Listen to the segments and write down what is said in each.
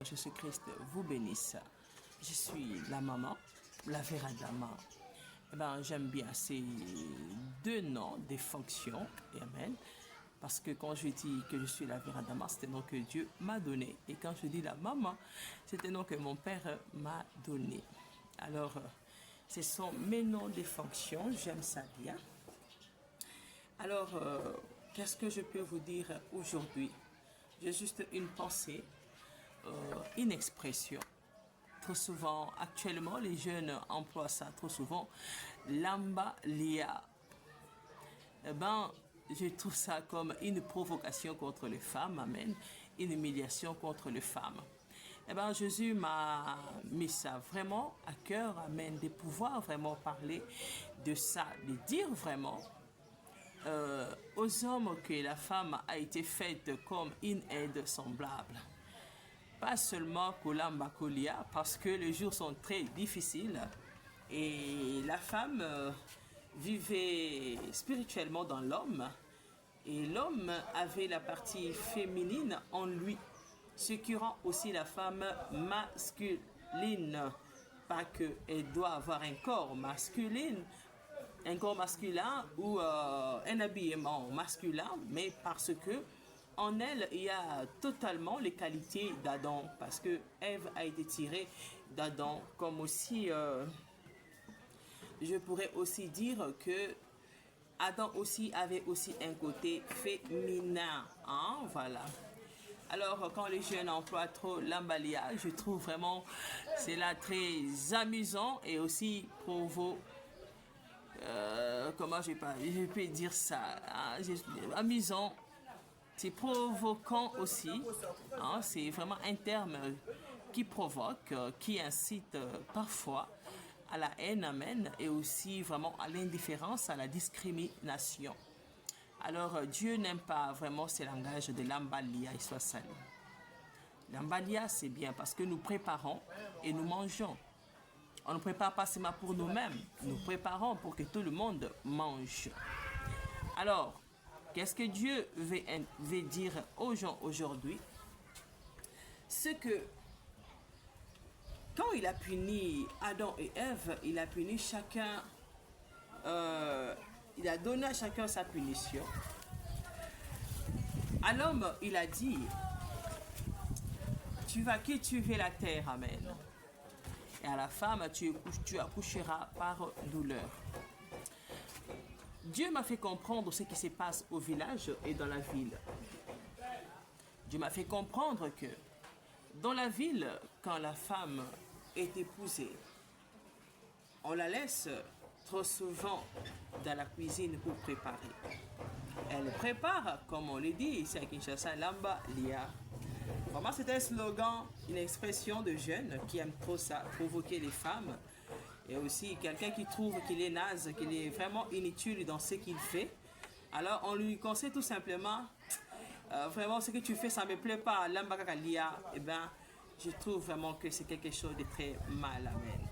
Jésus-Christ vous bénisse. Je suis la maman, la Véradama. Eh ben, j'aime bien ces deux noms des fonctions. Amen. Parce que quand je dis que je suis la Véradama, c'est un nom que Dieu m'a donné. Et quand je dis la maman, c'est un nom que mon père m'a donné. Alors, ce sont mes noms des fonctions. J'aime ça bien. Alors, qu'est-ce que je peux vous dire aujourd'hui? J'ai juste une pensée, une expression. Trop souvent, actuellement, les jeunes emploient ça trop souvent. Lamba lia. Eh ben, je trouve ça comme une provocation contre les femmes, amen. Une humiliation contre les femmes. Eh ben, Jésus m'a mis ça vraiment à cœur, amen, de pouvoir vraiment parler de ça, de dire vraiment aux hommes que la femme a été faite comme une aide semblable. Pas seulement Kolamba Kolia, parce que les jours sont très difficiles et la femme vivait spirituellement dans l'homme et l'homme avait la partie féminine en lui, ce qui rend aussi la femme masculine. Pas qu'elle doit avoir un corps masculin, ou un habillement masculin, mais parce que en elle, il y a totalement les qualités d'Adam, parce que Ève a été tirée d'Adam, comme aussi, je pourrais aussi dire que Adam aussi avait aussi un côté féminin, hein, voilà. Alors, quand les jeunes emploient trop l'emballage, je trouve vraiment c'est là très amusant et aussi comment je peux dire ça, hein, amusant, c'est provoquant aussi, hein, c'est vraiment un terme qui provoque, qui incite parfois à la haine, amen, et aussi vraiment à l'indifférence, à la discrimination. Alors Dieu n'aime pas vraiment ce langage de l'ambalia et soit salut. L'ambalia c'est bien parce que nous préparons et nous mangeons. On ne prépare pas seulement pour nous-mêmes, nous préparons pour que tout le monde mange. Alors, qu'est-ce que Dieu veut dire aux gens aujourd'hui? C'est que quand il a puni Adam et Ève, il a puni chacun, il a donné à chacun sa punition. À l'homme, il a dit, tu vas cultiver la terre, amen. Et à la femme, tu accoucheras par douleur. Dieu m'a fait comprendre ce qui se passe au village et dans la ville. Dieu m'a fait comprendre que dans la ville, quand la femme est épousée, on la laisse trop souvent dans la cuisine pour préparer. Elle prépare, comme on le dit ici à Kinshasa, Lamba Lia. Vraiment, c'est un slogan, une expression de jeunes qui aiment trop ça, provoquer les femmes. Et aussi quelqu'un qui trouve qu'il est naze, qu'il est vraiment inutile dans ce qu'il fait. Alors on lui conseille tout simplement, vraiment ce que tu fais, ça ne me plaît pas, l'ambakalia. Eh bien, je trouve vraiment que c'est quelque chose de très mal, amen.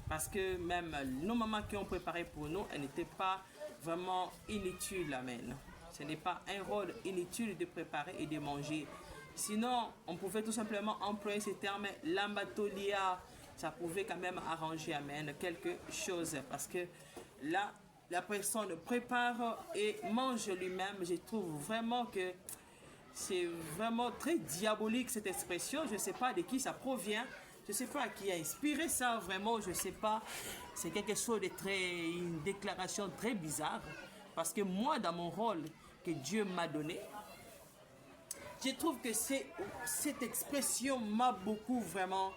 Parce que même nos mamans qui ont préparé pour nous, elles n'étaient pas vraiment inutiles, amen. Ce n'est pas un rôle inutile de préparer et de manger. Sinon, on pouvait tout simplement employer ce terme lambatolia. Ça pouvait quand même arranger, amen, quelque chose. Parce que là, la personne prépare et mange lui-même. Je trouve vraiment que c'est vraiment très diabolique cette expression. Je ne sais pas de qui ça provient. Je ne sais pas qui a inspiré ça, vraiment, je ne sais pas. C'est quelque chose de très, une déclaration très bizarre. Parce que moi, dans mon rôle que Dieu m'a donné, je trouve que cette expression m'a beaucoup vraiment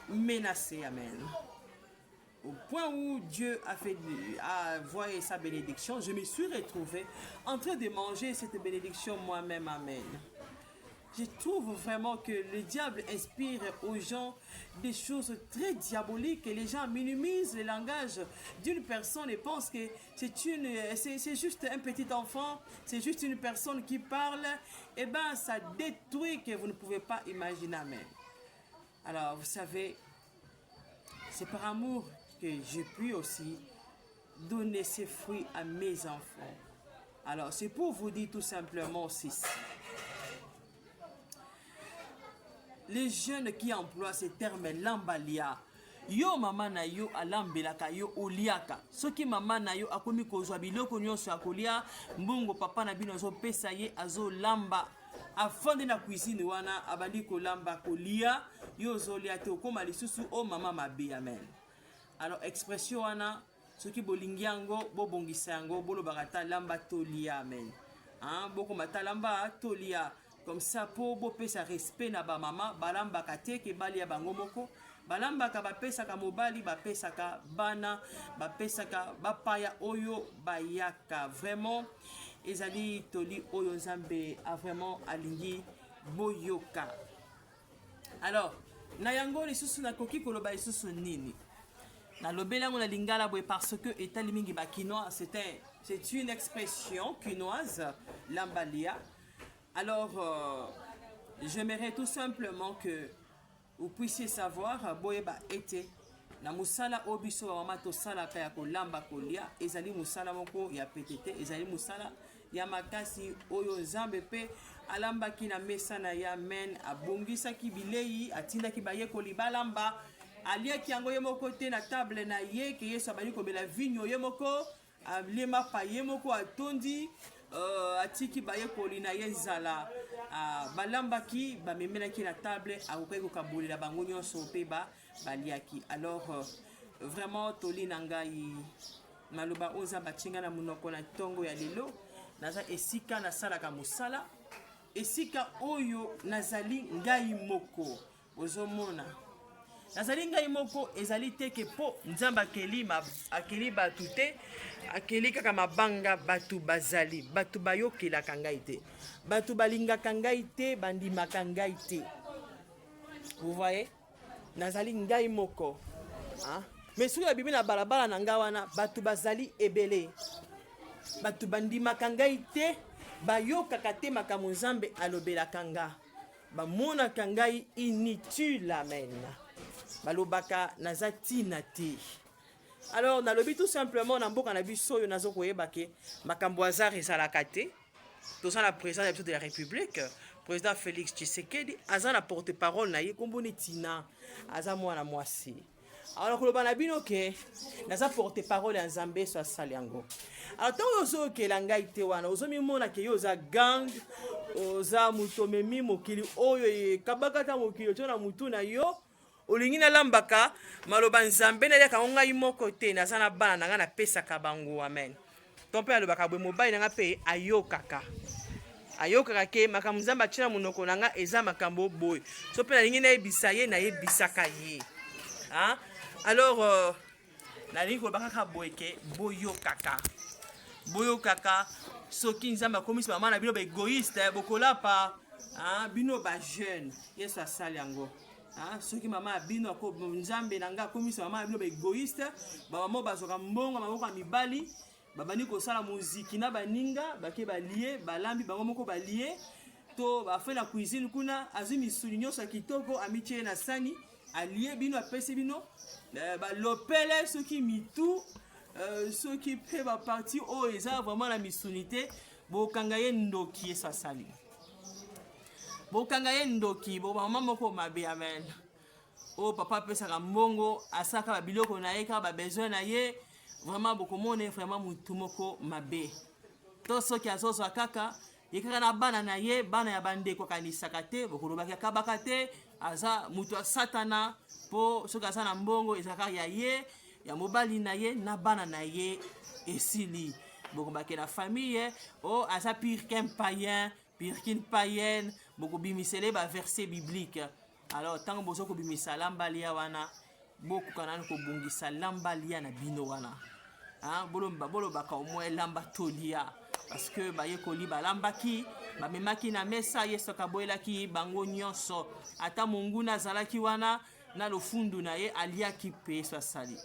menacé, amen. Au point où Dieu a envoyé sa bénédiction, je me suis retrouvé en train de manger cette bénédiction moi-même, amen. Je trouve vraiment que le diable inspire aux gens des choses très diaboliques et les gens minimisent le langage d'une personne et pensent que c'est juste un petit enfant, c'est juste une personne qui parle. Eh bien, ça détruit que vous ne pouvez pas imaginer. Amen. Alors, vous savez, c'est par amour que je puis aussi donner ces fruits à mes enfants. Alors, c'est pour vous dire tout simplement ceci. les jeunes qui emploient ce terme lambalia, yo mama na yo alambelaka yo oliaka soki mama na yo akomi kozwa biloko nyonso ya kolia mbongo papa na bino azopesa ye azolamba afande na cuisine wana abandi kolamba kolia yo ozolia te okoma lisusu o mama mabe. Amen. Alors expression wana soki bolingi yango bobongisa yango bolobaka ta lamba tolia. Amen. Bokoma ta lamba tolia comme ça po bopesa respect na ba mama balambaka te ke balia bango moko balambaka bapesaka mobali bapesaka bana bapesaka bapaya oyo bayaka. Vraiment ezali toli oyo nzambe a vraiment alingi boyoka. Alors na yango lisusu nakoki koloba lisusu nini na lobela ngo na lingala boye parce que etali mingi ba quinoa c'est une expression quinoise lambalia. Alors j'aimerais tout simplement que vous puissiez savoir boyeba ete na musala obiso wa mama to sala pa ya kolamba kolia ezali musala moko ya petete ezali musala ya makasi oyo nzambe pe alambaki na mesa na ya. Amen. Abongisaki bilei atindaki baye kolibalamba aliaki yango ye moko te na table na ye ke yesu abali komela vigno ye moko alema pa ye moko atondi atiki baye koli na ye nzala balambaki bamemelaki na table akokai kokabolela bango nyonso pe baliaki. Alors vraiment toli na ngai maloba oza batinga na munoko na tongo ya lelo naza esika nasalaka mosala esika oyo nazali ngai moko ozomona nazali ngai moko ezali teke po nzamba akeli batu te akeli kaka mabanga batu bazali batu bayokelaka ngai te batu balingaka ngai te bandimaka ngai te. Vous voyez nazali ngai moko mais soki na bibi na balabala na ngai wana batu bazali ebele batu bandimaka ngai te bayokaka te makambo nzambe alobelaka nga bamonaka ngai inutile. Amen. Balobaka naza tina te. Alors nalobi tout simplement na mboka na biso oyo nazo koyeba ke makambo azar ezalaka te toza na président de la République président Félix Tshisekedi aza na porte-parole na ye komboni tina aza mwana mwasi. Alors koloba na bino ke naza porte-parole ya nzambe so asali yango. Alors tango ozokela ngai te wana ozomimona ke yo oza gang oza mutu omemi mokili oyo kabakata mokili tona mutu na yo olingi na lambaka maloba nzambe na yaka ngai moko te naza na bana na nga na pesaka bango. Amen. Tompe alobaka bwe mobali na nga pe ayokaka ke makambo nzambe atina monoko na nga eza makambo boy so pe nalingi nayebisa ye nayebisaka ye. Alors nalingi kolobaka kaka boye ke boyokaka soki nzambe akomisi mama na bino baegoïste bokolapa bino bajeune yesu asali yango. Soki mama bino ko nzambe na nga komisa mama bino baegoïste bamama bazwaka mbongo maboko ya mibali babandi kosala muziki na baninga bake balie balambi bango moko balie to bafe na cuisine kuna azwi misuni nyonso ya kitoko amitie na sani alie bino apesi bino balopele soki mitu soki pe baparti oyo eza vraiment na misuni te bokanga ye ndoki yesu asali bokanga ye ndoki bobama moko mabe. Amen. O papa pesaka mbongo asaka babiloko na ye kaka babesoin na ye vraiment bokomone vraiment mutu moko mabe to soki azozwa kaka ye kaka na bana na ye bana ya bandeko akanisaka te bokolobaki akabaka te aza mutu ya satana po soki aza na mbongo ezalaka ya ye ya mobali na ye na bana na ye esili bokombaki na famille o aza pire qu'un païen pire qu'une païenne bokobimisele ba verset biblique. Alors tango bozo kobimisa lambalia wana bokukana kobungisa lambalia na bino wana bolobaka au moins lamba tolia parce que baye koli balambaki bamemaki na mesa yesu akaboyelaki bango nyonso ata monguna azalaki wana na lofundu na ye aliaki pe yesu asali.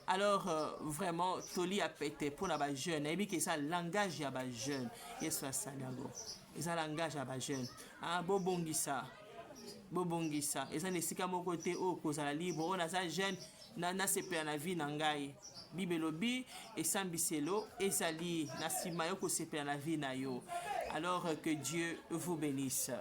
Alors vraiment toli a pété pour na ba jeune ebi ke ça langage ya ba jeune yesu asali yango eza langage ya ba jeune bobongisa eza nesika moko te o kozala libre o naza jeune na sepela na vie na ngai bibelobi esambiselo ezali na sima yo kosepela na vie na yo. Alors que Dieu vous bénisse.